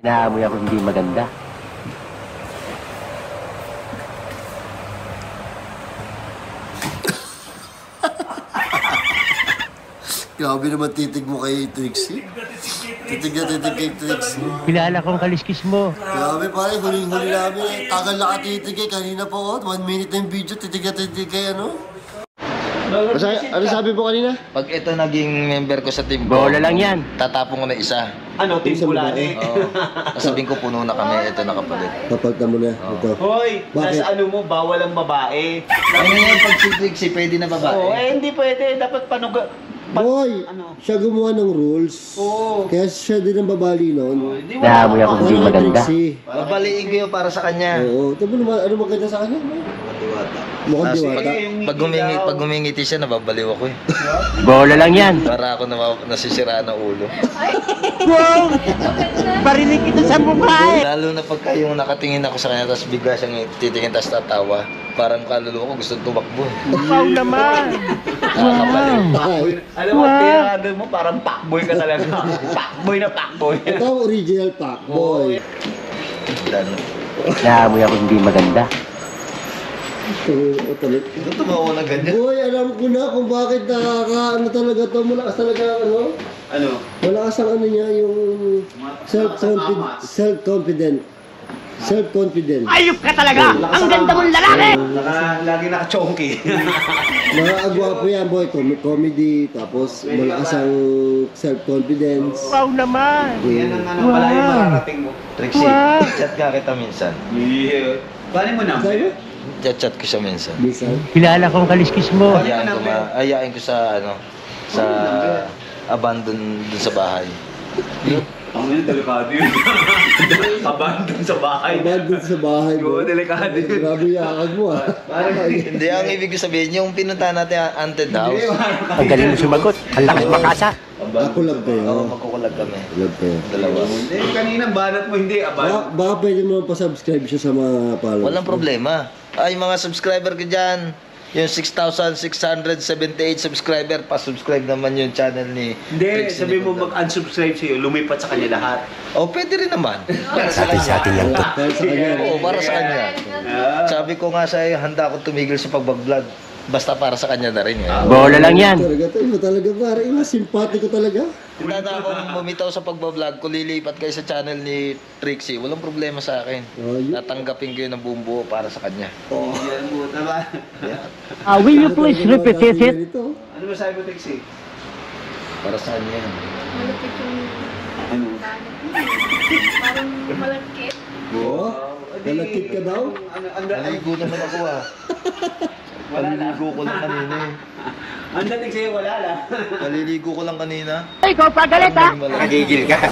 Naamoy ako hindi maganda. Grabe naman titig mo kay Trixie. Titig na titig kay Trixie. Kilala kong kaliskis mo. Grabe pare, huling-huli namin. Tagal na katitig eh. Kanina pa oh, 1 minute na yung video. Titig na titig kay ano. Ano sabi mo kanina? Pag ito naging member ko sa team ko, Bola lang yan. tatapon ko na isa. Ano, team Bulani? Oo. Sabihin ko puno na kami, ito nakapalit. Papagta mo na. Ito. Hoy, Bakit? nasa ano mo, bawal ang babae. Ano yan, pag si Trixie, pwede na babae. Oo, hindi pwede. Dapat Boy, ano? siya gumawa ng rules. Oo. Kaya siya din ang babali noon. Hindi Naamoy ako hindi maganda. Trixie. Babaliin ko yun para sa kanya. Oo. Ito mo naman, ano maganda sa kanya? Mukhang Tapos diwata. pag humingiti siya, nababaliw ako eh. Bola lang yan. Para ako nasisiraan ng ulo. Wow! Parinig kita sa mukha eh. Lalo na pagka yung nakatingin ako sa kanya, tapos bigla siyang titingin, tapos tatawa. Parang kaluluwa ko gusto tumakbo. Wow naman. Nakakabaliw. Ay, Alam mo, tinagal mo, parang pakboy ka talaga. Pakboy na pakboy. ito ang original pack, boy. Dan. Naamoy ako hindi maganda. Ito tumawa na ganyan. Boy, alam ko na kung bakit nakakaano talaga to. Malakas talaga ano. Ano? Malakas ang ano niya, yung self-confident. Self-confident. Ayup ka talaga! Ang ganda mong lalaki! Lagi naka-chonky. Nakakagwapo yan, boy. Comedy, tapos malakas ang self-confidence. Wow naman. Yan ang ano, pala yung mararating mo. Trixie, chat nga kita minsan. Yeah. Paano mo na? Sabi mo? Chat ko siya minsan. Minsan. Kilala kong kaliskis mo. Ayain ko sa ano, sa abandon dun sa bahay. Ang mga delikado yun. Abandon sa bahay. Abandon sa bahay, Oo, boy. delikado yun. Grabe yakag mo, ah. Hindi, ang ibig ko sabihin, yung pinuntahan natin ang haunted house. Ang galing mo sumagot. Ang lakas makasa. Ako lang kayo. Oo, magkukulag kami. Love kayo. Dalawa. Hindi, kanina banat mo hindi. Baka pwede mo pa-subscribe siya sa mga followers. Walang problema. Ay, mga subscriber ko dyan, yung 6,678 subscriber, pa-subscribe naman yung channel ni Hindi, Trixie sabi mo Nicolas. mag-unsubscribe sa'yo, lumipat sa kanya lahat. Oh, pwede rin naman. Para sa Sa atin lang to. Para sa kanya. Oo, para sa kanya. Sabi ko nga sa'yo, handa akong tumigil sa pag-vlog. Basta para sa kanya na rin. Bola lang yan. Talaga to. Iba talaga, pare. Iba, simpatiko talaga. Handa na akong bumitaw sa pag-vlog. Kung lilipat kayo sa channel ni Trixie, walang problema sa akin. Tatanggapin ko yun ng buong buo para sa kanya. Yan mo, tama. Will you please repeat it? Ano ba sabi mo, Trixie? Para sa kanya yan. Malapit yung Ano? parang malagkit. Oo. Nalakit ka daw? Naligo naman ako ah. Wala na. Naliligo ko lang kanina eh. Ang dating sa'yo, wala lang. Naliligo ko lang kanina. Ikaw pa galit ha? Nakagigil ka.